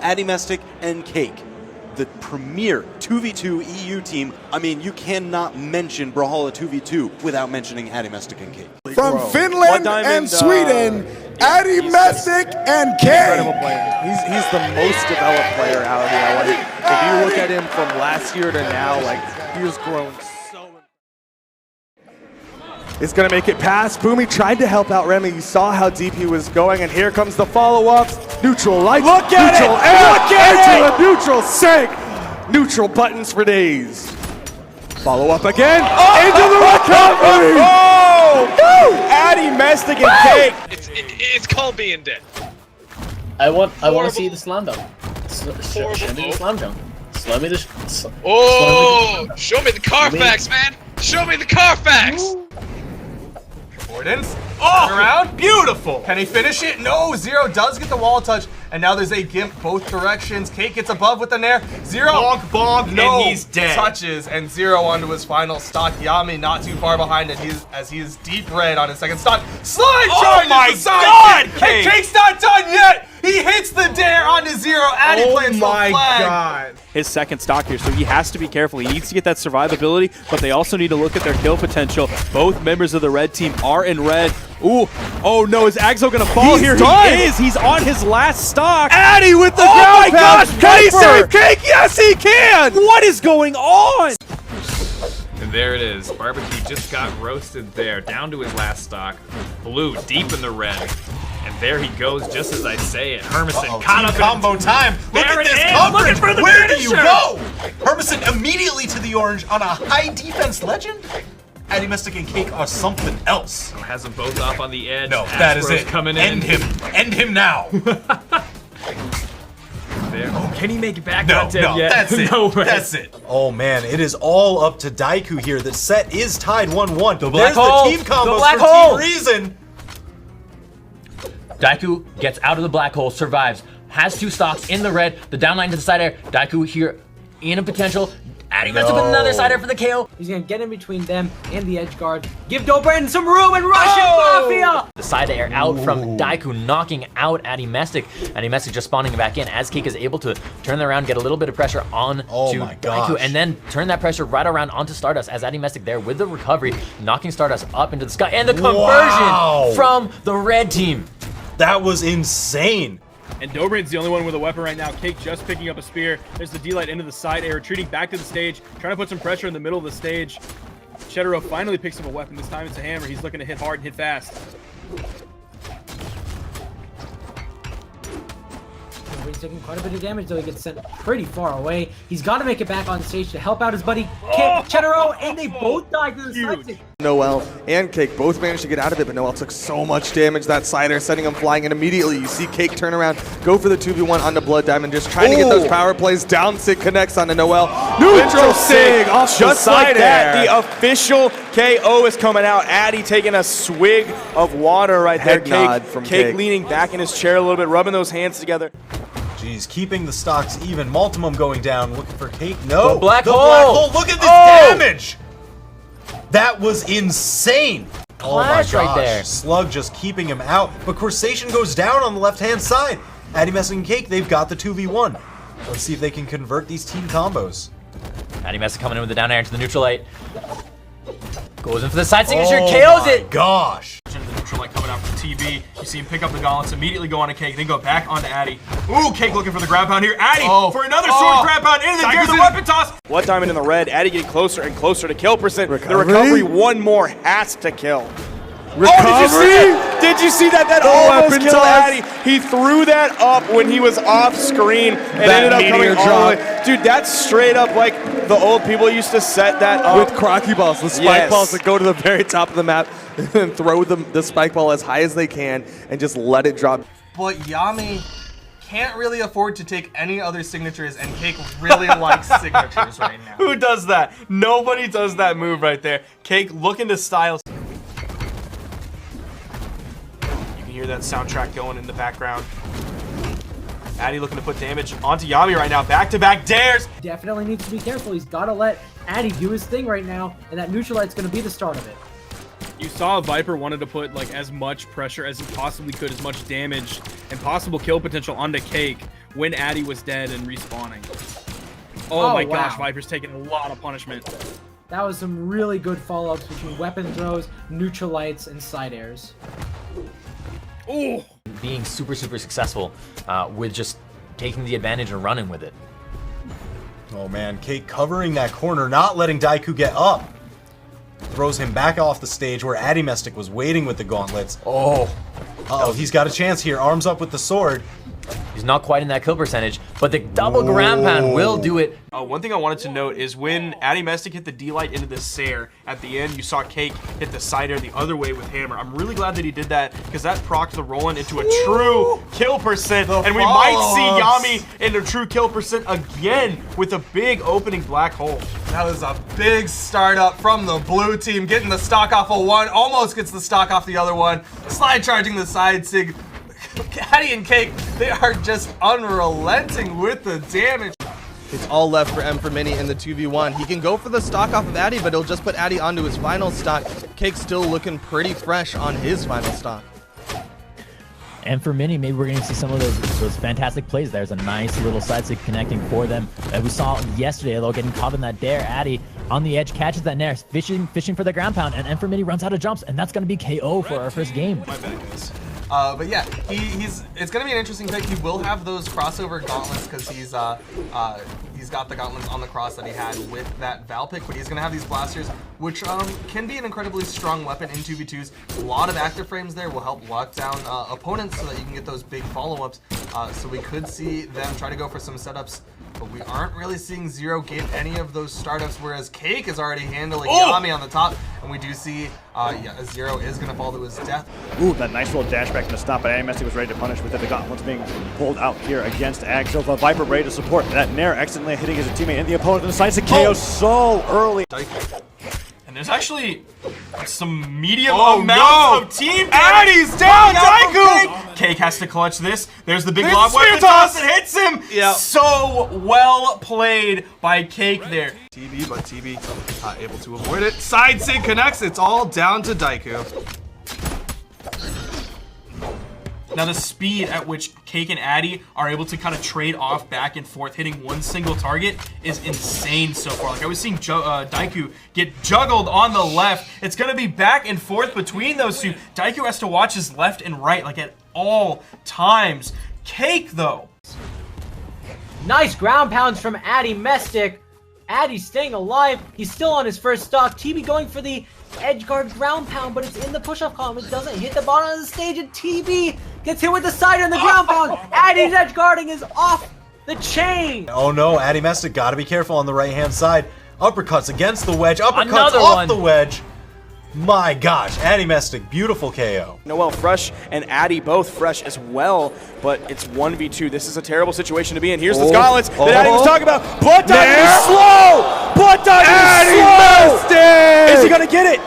Addymestic and Cake, the premier 2v2 EU team. I mean, you cannot mention Brawlhalla 2v2 without mentioning Addymestic and Cake. From Finland and Sweden, Addymestic and Cake. Incredible player. He's the most developed player out here. Like, if you look at him from last year to now, like, he has grown so. It's gonna make it past. Boomy tried to help out Remy. You saw how deep he was going, and here comes the follow-ups. Neutral lights. Look at neutral it! Air, look at it! Neutral sink. Neutral buttons for days. Follow up again. Into the recovery. Addymestic and Cake. It's called being dead. I want to see the slam dunk. Show me the slam dunk. Show me the. Show me the Carfax, man. Show me the Carfax. Gordon's around. Beautiful. Can he finish it? No. Zero does get the wall touch. And now there's a gimp both directions. Cake gets above with the nair. Zero. Bonk, bonk. No. And he's dead. Touches. And Zero onto his final stock. Yami not too far behind it as he is deep red on his second stock. Slide charge. Oh my God. Cake. And Cake's not done yet. He hits the dare onto Zero. Addy plants the flag. God. His second stock here, so he has to be careful. He needs to get that survivability, but they also need to look at their kill potential. Both members of the red team are in red. Ooh, oh no, is Agzo gonna fall here? Done. He is, he's on his last stock. Addy with the ground pound. Can he save Cake? Yes, he can! What is going on? And there it is. Barbecue just got roasted there, down to his last stock. Blue deep in the red. And there he goes, just as I say it. Hermison caught up combo time. Look at this coverage. Where do you go? Hermison immediately to the orange on a high defense legend. Addymestic and Cake are something else. Has them both up on the edge. No, that is it. Coming End in. him. End him now. There. Oh, can he make it back? No, Not dead no, yet. that's it. No way. That's it. Oh man, it is all up to Daiku here. The set is tied 1-1. The There's black hole. the team combos The black for hole. Team Reason. Daiku gets out of the black hole, survives, has two stocks in the red, the down line to the side air. Daiku here in a potential. Addymestic with another side air for the KO. He's gonna get in between them and the edge guard. Give Dobrin some room and Russian Mafia! The side air out from Daiku, knocking out Addymestic. Addymestic just spawning back in as Cake is able to turn around, get a little bit of pressure on to Daiku, and then turn that pressure right around onto Stardust as Addymestic there with the recovery, knocking Stardust up into the sky, and the conversion from the red team. That was insane. And Dobrin's the only one with a weapon right now. Cake just picking up a spear. There's the D-Light into the side air, retreating back to the stage, trying to put some pressure in the middle of the stage. Shedero finally picks up a weapon. This time it's a hammer. He's looking to hit hard and hit fast. He's taking quite a bit of damage, though. He gets sent pretty far away. He's got to make it back on stage to help out his buddy Shedero, and they both died to the side stage. Noel and Cake both managed to get out of it, but Noel took so much damage. That cider sending him flying, and immediately you see Cake turn around, go for the 2v1 onto Blood Diamond, just trying to get those power plays. Down Sig connects onto Noel. Neutral Sig off just like that. The official KO is coming out. Addy taking a swig of water right there. Cake leaning back in his chair a little bit, rubbing those hands together. Jeez, keeping the stocks even. Multimum going down, looking for Cake. No, the black hole. Look at this damage. That was insane. Clash right there. Slug just keeping him out, but Corsation goes down on the left-hand side. Addymestic and Cake, they've got the 2v1. Let's see if they can convert these team combos. Addymestic coming in with the down air into the neutral light. Goes in for the side signature, KOs it. Gosh. The neutral light coming out from TV. You see him pick up the gauntlets, immediately go on to Cake, then go back onto Addy. Ooh, Cake looking for the grab pound here. Addy for another sword grab pound in, and then there's the weapon toss. Blood Diamond in the red. Addy getting closer and closer to kill percent. The recovery, one more has to kill. Recovery? Did you see that? That almost killed Addy. He threw that up when he was off screen and ended up coming all the way. Dude, that's straight up like the old people used to set that up. With crocky balls, the spike balls that go to the very top of the map and throw the spike ball as high as they can and just let it drop. But Yami can't really afford to take any other signatures, and Cake really likes signatures right now. Who does that? Nobody does that move right there. Cake looking to style. Hear that soundtrack going in the background. Addy looking to put damage onto Yami right now. Back-to-back dares. Definitely needs to be careful. He's got to let Addy do his thing right now, and that neutral light's going to be the start of it. You saw Viper wanted to put like as much pressure as he possibly could, as much damage and possible kill potential onto Cake when Addy was dead and respawning. Oh my gosh, wow. Viper's taking a lot of punishment. That was some really good follow-ups between weapon throws, neutralites, and side airs. Ooh. Being super successful with just taking the advantage and running with it. Oh man, Cake covering that corner, not letting Daiku get up. Throws him back off the stage where Addymestic was waiting with the gauntlets. Oh, he's got a chance here. Arms up with the sword. He's not quite in that kill percentage, but the double ground pound will do it. One thing I wanted to note is when Addymestic hit the D-Light into the Sair, at the end you saw Cake hit the side air the other way with Hammer. I'm really glad that he did that because that procced the Roland into a true kill percent, and we might see Yami in a true kill percent again with a big opening black hole. That was a big startup from the blue team, getting the stock off of one, almost gets the stock off the other one, slide charging the side sig. Addy and Cake, they are just unrelenting with the damage. It's all left for M for Mini in the 2v1. He can go for the stock off of Addy, but he'll just put Addy onto his final stock. Cake's still looking pretty fresh on his final stock. And for Mini, maybe we're going to see some of those fantastic plays. There's a nice little side stick connecting for them. We saw yesterday, though, getting caught in that dare. Addy on the edge catches that Nair, fishing for the ground pound, and M for Mini runs out of jumps, and that's going to be KO for our first game. My bad, guys. But yeah, it's gonna be an interesting pick. He will have those crossover gauntlets because he's got the gauntlets on the cross that he had with that Val pick, but he's gonna have these blasters, which can be an incredibly strong weapon in 2v2s. A lot of active frames there will help lock down opponents so that you can get those big follow-ups. So we could see them try to go for some setups, but we aren't really seeing Zero get any of those startups, whereas Cake is already handling Yami on the top, and we do see Zero is going to fall to his death. Ooh, that nice little dash back to the stop, but Addymestic was ready to punish with it. The gauntlets being pulled out here against Ag. So Viper ready to support that Nair, accidentally hitting his teammate and the opponent, and decides to KO so early. And there's actually some medium amounts of team damage. Addy's down, Daiku! Cake has to clutch this. There's the big lob weapon toss that hits him. Yeah. So well played by Cake there. TB, but TB able to avoid it. Side sig connects. It's all down to Daiku. Now the speed at which Cake and Addy are able to kind of trade off back and forth, hitting one single target, is insane so far. Like I was seeing Daiku get juggled on the left. It's gonna be back and forth between those two. Daiku has to watch his left and right like at all times. Cake though. Nice ground pounds from Addymestic. Addy staying alive. He's still on his first stock. TB going for the edge guard ground pound, but it's in the push-off column. It doesn't hit the bottom of the stage, and TB gets hit with the side and the ground pound. Addy's edge guarding is off the chain. Oh no, Addymestic got to be careful on the right-hand side. Uppercuts against the wedge, uppercuts Another off one. the wedge. My gosh, Addymestic, beautiful KO. Noel fresh and Addy both fresh as well, but it's 1v2. This is a terrible situation to be in. Here's the gauntlets that Addy was talking about. Blood Diamond is slow! Blood Diamond is slow! Is he gonna get it?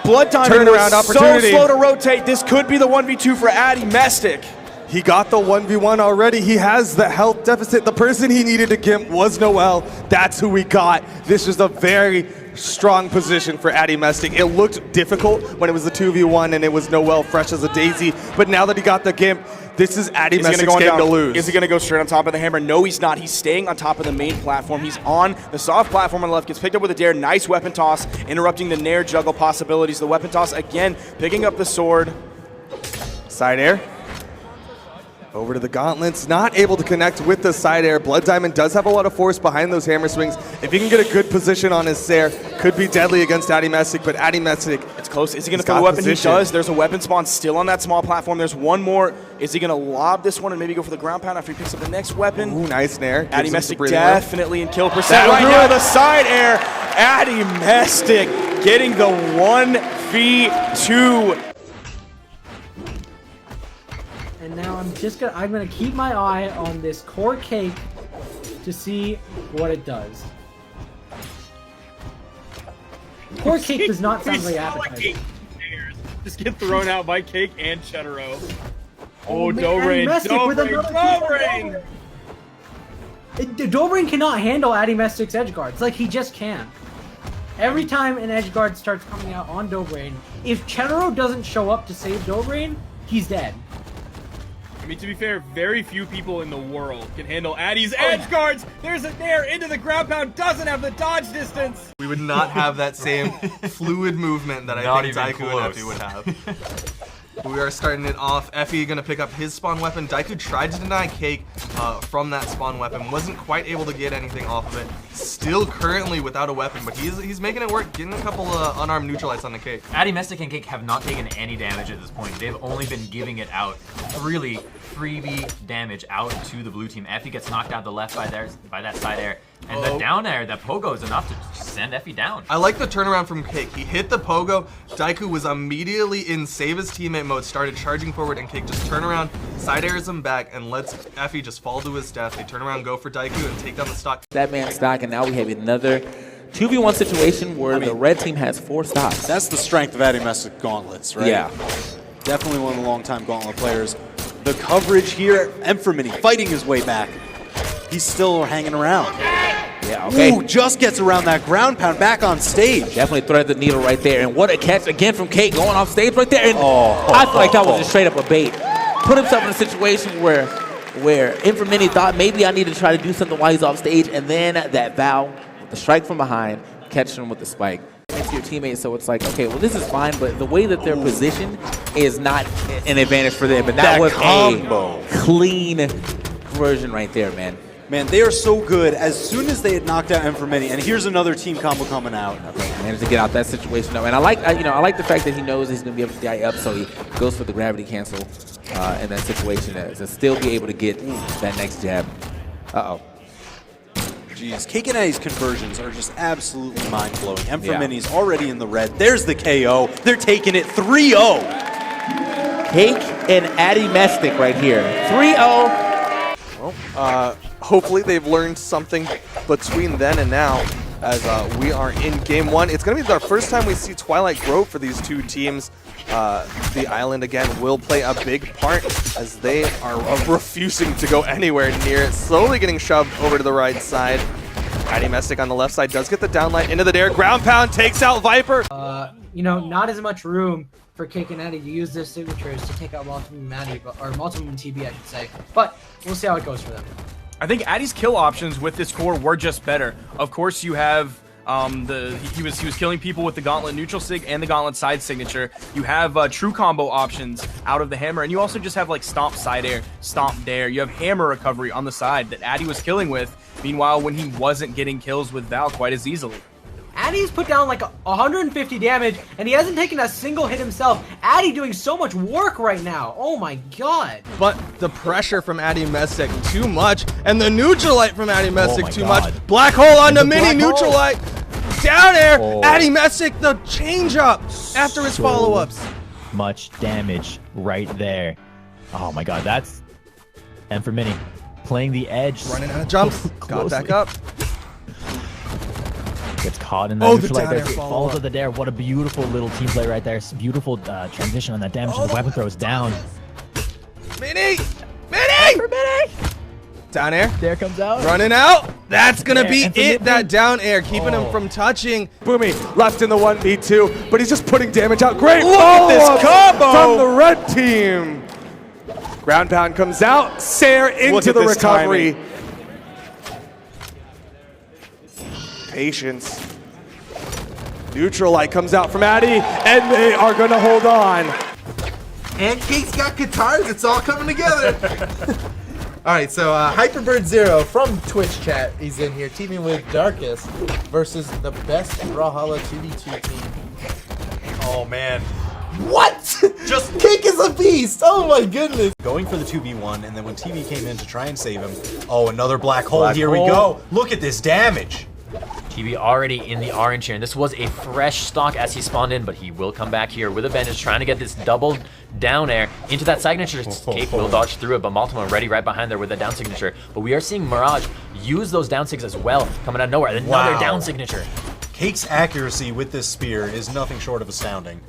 Blood Diamond Turnaround was opportunity. so slow to rotate. This could be the 1v2 for Addymestic. He got the 1v1 already. He has the health deficit. The person he needed to gimp was Noel. That's who we got. This is a very strong position for Addymestic. It looked difficult when it was the 2v1 and it was Noel fresh as a daisy, but now that he got the gimp, this is Addymestic's game to lose. Is he gonna go straight on top of the hammer? No, he's not. He's staying on top of the main platform. He's on the soft platform on the left, gets picked up with a dare. Nice weapon toss, interrupting the Nair juggle possibilities. The weapon toss again, picking up the sword. Side air. Over to the gauntlets, not able to connect with the side air. Blood Diamond does have a lot of force behind those hammer swings. If he can get a good position on his Sair, could be deadly against Addymestic, but Addymestic, it's close. Is he gonna throw a weapon? He does. There's a weapon spawn still on that small platform. There's one more. Is he gonna lob this one and maybe go for the ground pound after he picks up the next weapon? Ooh, nice Nair. Addymestic definitely in kill percent right now. The side air. Addymestic getting the 1v2. And now I'm gonna keep my eye on this core Cake to see what it does. Core Cake does not sound very appetizing. Just get thrown out by Cake and Chetero. Oh, man, Dobrain, Addymestic with another Dobrain! Dobrain cannot handle Addymestic's edge guards. Like, he just can't. Every time an edge guard starts coming out on Dobrain, if Chetero doesn't show up to save Dobrain, he's dead. I mean, to be fair, very few people in the world can handle Addy's edge guards. There's a nair into the ground pound, doesn't have the dodge distance. We would not have that same fluid movement that I think Daiku and Effie would have. We are starting it off. Effie gonna pick up his spawn weapon. Daiku tried to deny Cake from that spawn weapon. Wasn't quite able to get anything off of it. Still currently without a weapon, but he's making it work, getting a couple unarmed neutralites on the Cake. Addymestic and Cake have not taken any damage at this point. They've only been giving it out. Really, freebie damage out to the blue team. Effie gets knocked out the left by that side air. And the down air, that pogo is enough to send Effie down. I like the turnaround from Cake. He hit the pogo. Daiku was immediately in save his teammate mode, started charging forward, and Cake just turned around, side airs him back, and lets Effie just fall to his death. They turn around, go for Daiku, and take down the stock. That man's stock, and now we have another 2v1 situation where the red team has 4 stocks. That's the strength of Addymestic Gauntlets, right? Yeah. Definitely one of the long-time Gauntlet players. The coverage here, Enfremini fighting his way back. He's still hanging around. Yeah, okay. Ooh, just gets around that ground pound back on stage. Definitely threaded the needle right there. And what a catch again from Cake going off stage right there. And I feel like that was just straight up a bait. Put himself in a situation where Enfremini thought maybe I need to try to do something while he's off stage. And then that Val, with the strike from behind, catches him with the spike. It's your teammates, so it's like, okay, well, this is fine, but the way that they're positioned is not an advantage for them. And that was a clean conversion right there, man. Man, they are so good. As soon as they had knocked out Enfremini, and here's another team combo coming out. Okay, managed to get out that situation though, and I like the fact that he knows he's gonna be able to die up, so he goes for the gravity cancel in that situation to still be able to get that next jab. Jeez, Cake and Addy's conversions are just absolutely mind-blowing. Enfremini's already in the red. There's the KO. They're taking it 3-0. Cake and Addymestic right here. 3-0. Well, hopefully they've learned something between then and now as we are in game 1. It's going to be our first time we see Twilight grow for these two teams. The island, again, will play a big part as they are refusing to go anywhere near it, slowly getting shoved over to the right side. Addymestic on the left side does get the downlight into the dare. Ground pound takes out Viper. You know, not as much room for Cake and Addy to use their signatures to take out Multimum Addy, or Multimum TB, I should say. But we'll see how it goes for them. I think Addy's kill options with this core were just better. Of course, you have he was killing people with the Gauntlet neutral sig and the Gauntlet side signature. You have true combo options out of the hammer, and you also just have like stomp side air, stomp dare. You have hammer recovery on the side that Addy was killing with. Meanwhile, when he wasn't getting kills with Val quite as easily. Addy's put down like 150 damage, and he hasn't taken a single hit himself. Addy doing so much work right now. Oh my god. But the pressure from Addymestic too much, and the neutralite from Addymestic too much. Black hole on the mini neutralite. Down air. Addymestic, the change up after his follow-ups. Much damage right there. Oh my god, that's Enfremini playing the edge. Running out of jumps. Got back up. Gets caught in the neutralite there. Falls to the dare. What a beautiful little team play right there. Beautiful transition on that damage. The weapon throws down. Mini! Down air. There comes out. Running out. That's going to be it. That down air. Keeping him from touching. Boomy left in the 1v2, but he's just putting damage out. Great. Look at this combo from the red team. Ground pound comes out. Sair into the recovery. Timing. Patience. Neutralite comes out from Addy, and they are going to hold on. And Cake's got guitars. It's all coming together. All right, so Hyperbird0 from Twitch chat, he's in here teaming with Darkest versus the best Brawlhalla 2v2 team. Oh, man. What? Just Cake is a beast. Oh, my goodness. Going for the 2v1, and then when TV came in to try and save him, oh, another black hole. Here we go. Look at this damage. TB already in the orange here, and this was a fresh stock as he spawned in, but he will come back here with a vengeance, trying to get this double down air into that signature. Cake will dodge through it, but Multima ready right behind there with a down signature. But we are seeing Mirage use those down sigs as well, coming out of nowhere. Another down signature. Cake's accuracy with this spear is nothing short of astounding.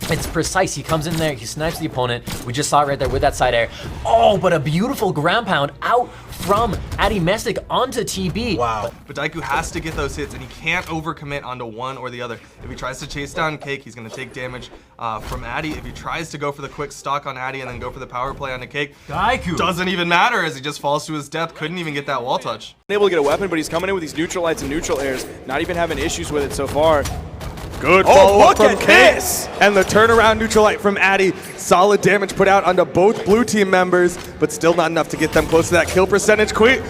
It's precise. He comes in there, he snipes the opponent. We just saw it right there with that side air. Oh, but a beautiful ground pound out from Addymestic onto TB. Wow. But Daiku has to get those hits, and he can't overcommit onto one or the other. If he tries to chase down Cake, he's going to take damage from Addy. If he tries to go for the quick stock on Addy and then go for the power play onto Cake, Daiku doesn't even matter as he just falls to his death. Couldn't even get that wall touch. Able to get a weapon, but he's coming in with these neutral lights and neutral airs, not even having issues with it so far. Good Oh, follow-up look from at Cake. this! And the turnaround neutral light from Addy. Solid damage put out onto both blue team members, but still not enough to get them close to that kill percentage. Quick,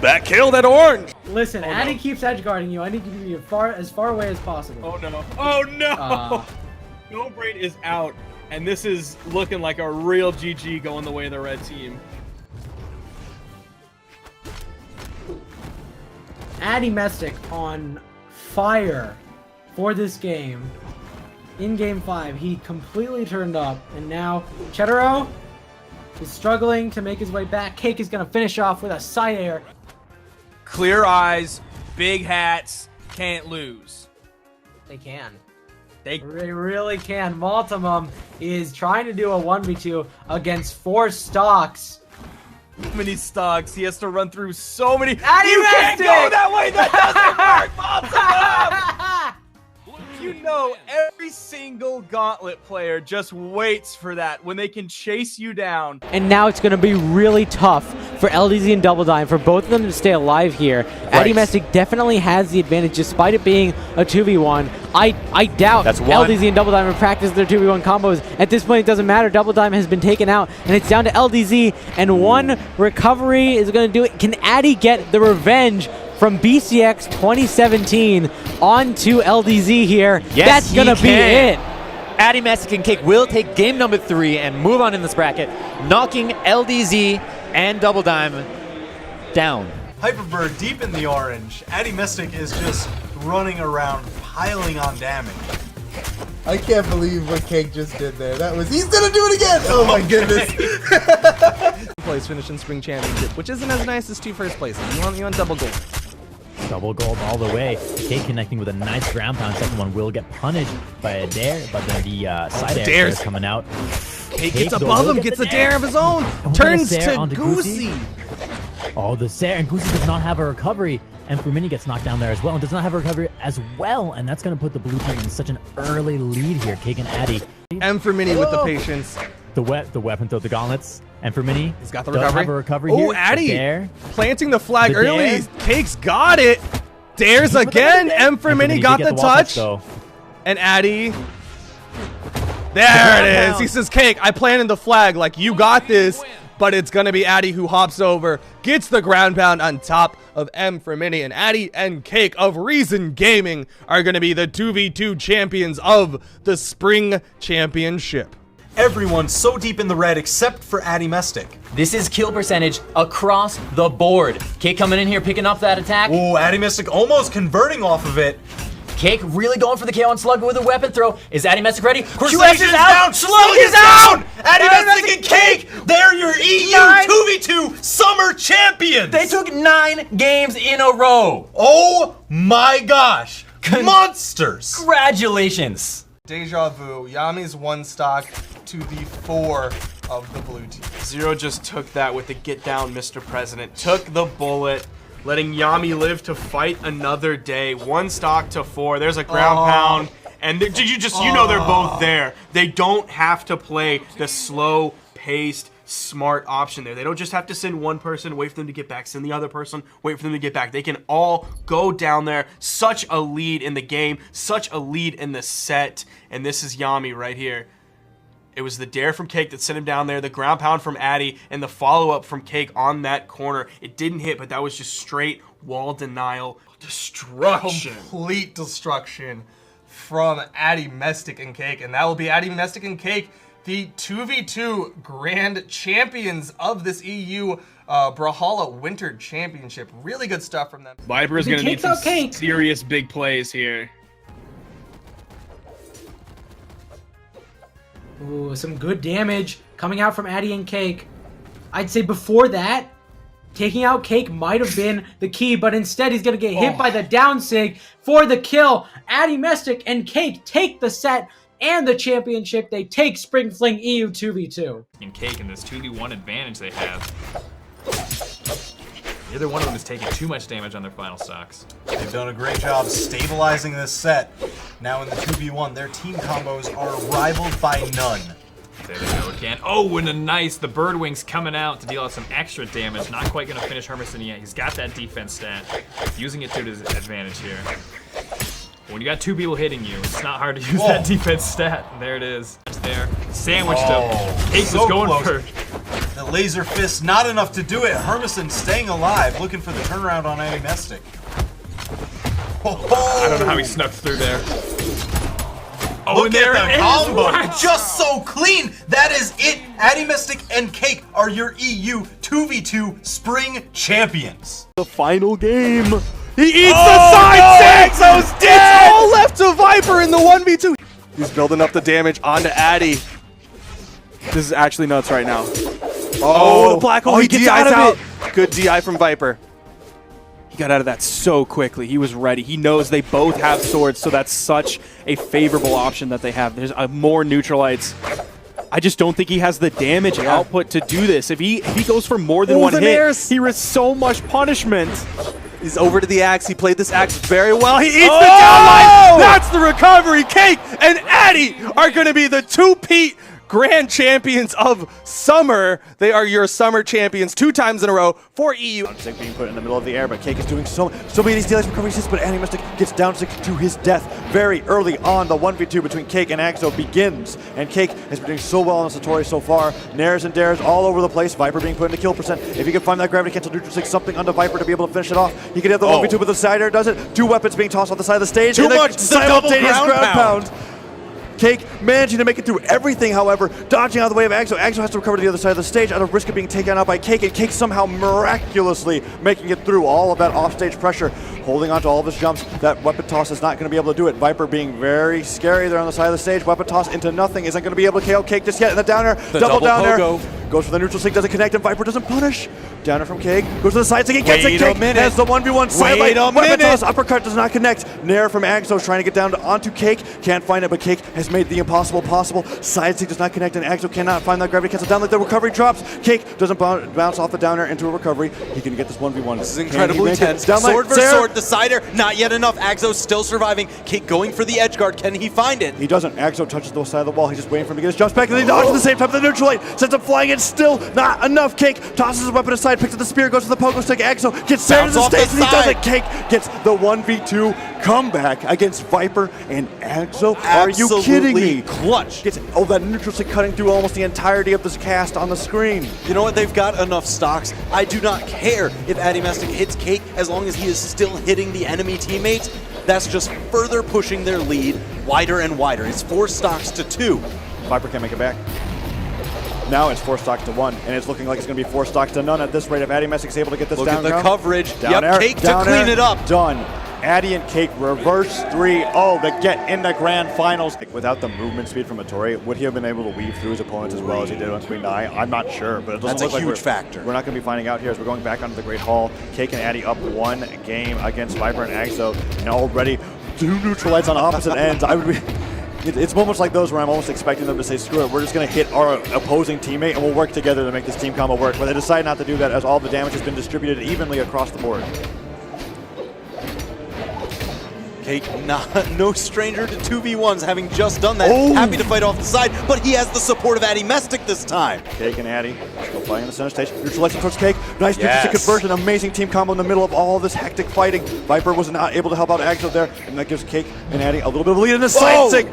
that kill, that orange. Listen, Addy keeps edge guarding you. I need to get you as far away as possible. Oh no! Oh no! No Brain is out, and this is looking like a real GG going the way of the red team. Addymestic on fire for this game. In game 5, he completely turned up, and now Chetero is struggling to make his way back. Cake is going to finish off with a side air. Clear eyes, big hats, can't lose. They can. They really can. Maltimum is trying to do a 1v2 against 4 stocks. So many stocks. He has to run through so many. You Addymestic! can't go that way. That doesn't work. Maltimum! You know, every single Gauntlet player just waits for that when they can chase you down. And now it's going to be really tough for LDZ and Double Dime for both of them to stay alive here. Right. Addymestic definitely has the advantage despite it being a 2v1. I doubt That's one. LDZ and Double Dime have practiced their 2v1 combos. At this point, it doesn't matter. Double Dime has been taken out, and it's down to LDZ, and one recovery is going to do it. Can Addy get the revenge from BCX 2017 onto LDZ here? Yes, that's going to be it. Addymestic and Cake will take game number 3 and move on in this bracket, knocking LDZ and Double Dime down. Hyperbird deep in the orange. Addymestic is just running around, piling on damage. I can't believe what Cake just did there. He's gonna do it again! Oh my goodness. Place finish in Spring Championship, which isn't as nice as 2 first places. You want double gold. Double gold all the way. Cake connecting with a nice ground pound. Second one will get punished by a dare, but then the side air is coming out. Cake gets above him, gets a dare of his own, turns to Goosey. Oh, the Sarah, and Goosey does not have a recovery, and Fumini gets knocked down there as well, and does not have a recovery as well, and that's going to put the blue team in such an early lead here. Cake and Addy. M for Mini with the patience. The weapon throw the gauntlets, and for Mini, he's got the does recovery. Have a recovery Oh, here. Addy planting the flag The early. dare. Cake's got it. Dares again. M for Mini got the touch. And Addy. There it is. He says, Cake, I planted the flag like you got this. But it's going to be Addy who hops over, gets the ground pound on top of M for Mini. And Addy and Cake of Reason Gaming are going to be the 2v2 champions of the Spring Championship. Everyone's so deep in the red except for Addymestic. This is kill percentage across the board. Cake coming in here, picking up that attack. Ooh, Addymestic almost converting off of it. Cake really going for the KO on Slug with a weapon throw. Is Addymestic ready? Crusader's QS is down, Slug is down! Addymestic and Cake, they're your EU 2v2 summer champions! They took 9 games in a row. Oh my gosh, monsters! Congratulations. Deja vu, Yami's 1 stock to the 4 of the blue team. Zero just took that with the get down, Mr. President. Took the bullet, letting Yami live to fight another day. 1 stock to 4. There's a ground pound. And you know they're both there. They don't have to play the slow-paced, smart option there. They don't just have to send one person, wait for them to get back, send the other person, wait for them to get back. They can all go down there. Such a lead in the game, such a lead in the set. And this is Yami right here. It was the dare from Cake that sent him down there, the ground pound from Addy, and the follow-up from Cake on that corner. It didn't hit, but that was just straight wall denial. Destruction. Complete destruction from Addymestic and Cake. And that will be Addymestic and Cake, the 2v2 grand champions of this EU Brawlhalla Winter Championship. Really good stuff from them. Viper is going to need some serious big plays here. Ooh, some good damage coming out from Addy and Cake. I'd say before that, taking out Cake might have been the key, but instead he's going to get hit by the down sig for the kill. Addymestic and Cake take the set and the championship. They take Spring Fling EU 2v2. And Cake in this 2v1 advantage they have. Neither one of them is taking too much damage on their final stocks. They've done a great job stabilizing this set. Now in the 2v1, their team combos are rivaled by none. There they go again. Oh, and the bird wings coming out to deal out some extra damage. Not quite going to finish Hermison yet. He's got that defense stat, using it to his advantage here. When you got two people hitting you, it's not hard to use that defense stat. And there it is. It's there. Sandwiched him. Cake was going for the laser fist, not enough to do it. Hermison staying alive, looking for the turnaround on Addymestic. I don't know how he snuck through there. Oh, look at the combo, just so clean. That is it. Addymestic and Cake are your EU 2v2 Spring Champions. The final game. He eats the side six. Exo's dead. It's all left to Viper in the 1v2. He's building up the damage onto Addy. This is actually nuts right now. Oh, the black hole. He gets out of it. Good DI from Viper. He got out of that so quickly. He was ready. He knows they both have swords, so that's such a favorable option that they have. There's more neutralites. I just don't think he has the damage output to do this. If he goes for more than one hit, he risks so much punishment. He's over to the axe. He played this axe very well. He eats the downline. That's the recovery. Cake and Addy are going to be the two-peat grand champions of summer. They are your summer champions 2 times in a row for EU. Downstick being put in the middle of the air, but Cake is doing so many of these DLS recovery assists, but Addymestic gets Downstick to his death very early on. The 1v2 between Cake and Axo begins, and Cake has been doing so well on Satori so far. Nairs and dares all over the place. Viper being put into kill percent. If he can find that gravity cancel neutral stick, something onto Viper to be able to finish it off. He can have the 1v2, but the side air does it. 2 weapons being tossed off the side of the stage. Too much. Simultaneous ground pound. Cake managing to make it through everything, however, dodging out of the way of Axo. Axo has to recover to the other side of the stage out of risk of being taken out by Cake, and Cake somehow miraculously making it through all of that offstage pressure, holding on to all of his jumps. That weapon toss is not going to be able to do it. Viper being very scary there on the side of the stage. Weapon toss into nothing. Isn't going to be able to KO Cake just yet. And the downer, double downer. Goes for the neutral sync, doesn't connect, and Viper doesn't punish. Downer from Cake, goes to the side, again, gets it. Cake has the 1v1 sidelight. Weapon toss, uppercut does not connect. Nair from Axo trying to get down onto Cake, can't find it, but Cake has made the impossible possible. Side stick does not connect, and Axo cannot find that gravity cancel down. Like the recovery drops. Cake doesn't bounce off the downer into a recovery. He can get this 1v1. This is incredibly tense. Sword versus sword, decider, not yet enough. Axo still surviving. Cake going for the edge guard. Can he find it? He doesn't. Axo touches the side of the wall. He's just waiting for him to get his jumps back, and he dodges at the same time. The neutral light sends him flying. It's still not enough. Cake tosses his weapon aside, picks up the spear, goes to the pogo stick. Axo gets sent to the stage, and he does it. Cake gets the 1v2 comeback against Viper and Axo. Are you kidding me? Clutch. Gets that neutral stick cutting through almost the entirety of this cast on the screen. You know what? They've got enough stocks. I do not care if Addymestic hits Cake as long as he is still hitting the enemy teammates. That's just further pushing their lead wider and wider. It's 4 stocks to 2. Viper can't make it back. Now it's 4 stocks to 1, and it's looking like it's going to be 4 stocks to none at this rate if Addymestic is able to get this down. Look at the coverage. Down yep, Cake to clean it up. Done. Addy and Cake reverse 3-0 to get in the grand finals. Without the movement speed from Atori, would he have been able to weave through his opponents as well as he did on Queen Nai? I'm not sure, but it doesn't look like huge factor. We're not going to be finding out here as we're going back onto the Great Hall. Cake and Addy up 1 game against Viper and Axo, and already 2 neutralites on opposite ends. I would be... It's moments like those where I'm almost expecting them to say, screw it, we're just going to hit our opposing teammate and we'll work together to make this team combo work. But they decide not to do that as all the damage has been distributed evenly across the board. Cake, no stranger to 2v1s, having just done that. Happy to fight off the side, but he has the support of Addymestic this time. Cake and Addy still playing on the center stage. Neutralizing towards Cake. Nice neutral conversion. Amazing team combo in the middle of all this hectic fighting. Viper was not able to help out Axo there, and that gives Cake and Addy a little bit of a lead in the side stick.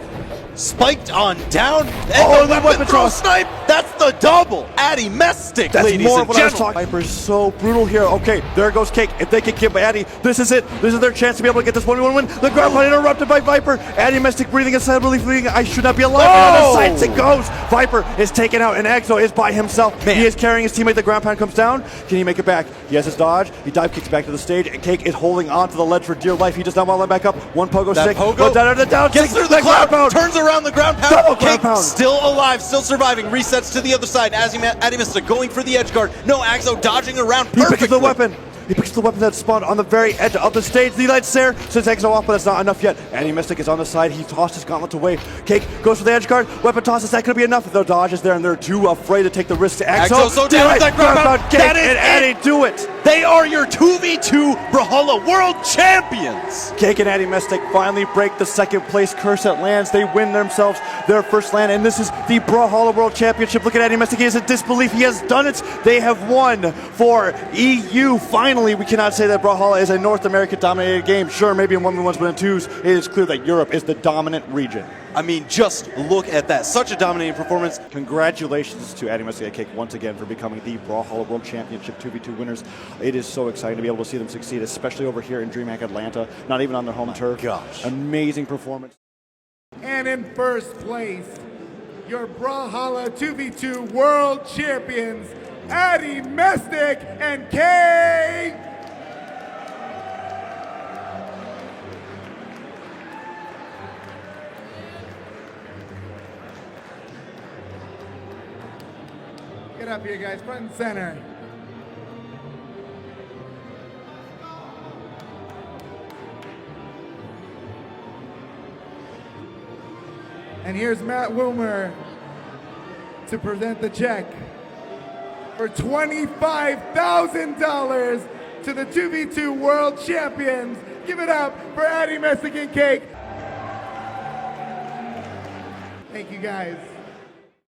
Spiked on down, and the weapon throw snipe. That's the double. Addymestic, ladies and gentlemen. Viper is so brutal here. Okay, there goes Cake. If they can keep Addy, this is it. This is their chance to be able to get this 1v1 win. The ground pound interrupted by Viper. Addymestic breathing aside, believing I should not be alive. And on the sides it goes. Viper is taken out, and Axo is by himself. He is carrying his teammate. The ground pound comes down. Can he make it back? He has his dodge. He dive kicks back to the stage, and Cake is holding on to the ledge for dear life. He does not want to let back up. 1 pogo stick. Pogo down to the down. Gets through the ground pound. Turns around. around the ground pound. Double ground Cake pound. still alive, still surviving. Resets to the other side. Addymestic going for the edge guard. No, Axo dodging around He perfectly. picks the weapon. He picks the weapon that spawned on the very edge of the stage. The lights there, sends Exo off, but that's not enough yet. Addymestic is on the side. He tossed his gauntlets away. Cake goes for the edge guard. Weapon tosses. That could be enough. The dodge is there, and they're too afraid to take the risk. Axo so down with that ground pound. Cake That is and Addy do it. They are your 2v2 Brawlhalla World Champions. Cake and Addymestic finally break the second place curse that lands. They win themselves their first land, and this is the Brawlhalla World Championship. Look at Addymestic. He is in disbelief. He has done it. They have won for EU. Finally, we cannot say that Brawlhalla is a North American dominated game. Sure, maybe in 1v1s, but in 2s, it is clear that Europe is the dominant region. I mean, just look at that. Such a dominating performance. Congratulations to Addymestic and Cake once again for becoming the Brawlhalla World Championship 2v2 winners. It is so exciting to be able to see them succeed, especially over here in DreamHack Atlanta, not even on their home turf. Gosh. Amazing performance. And in first place, your Brawlhalla 2v2 World Champions, Addymestic and Cake. Get up here, guys, front and center. And here's Matt Wilmer to present the check for $25,000 to the 2v2 World Champions. Give it up for Addymestic and Cake. Thank you, guys.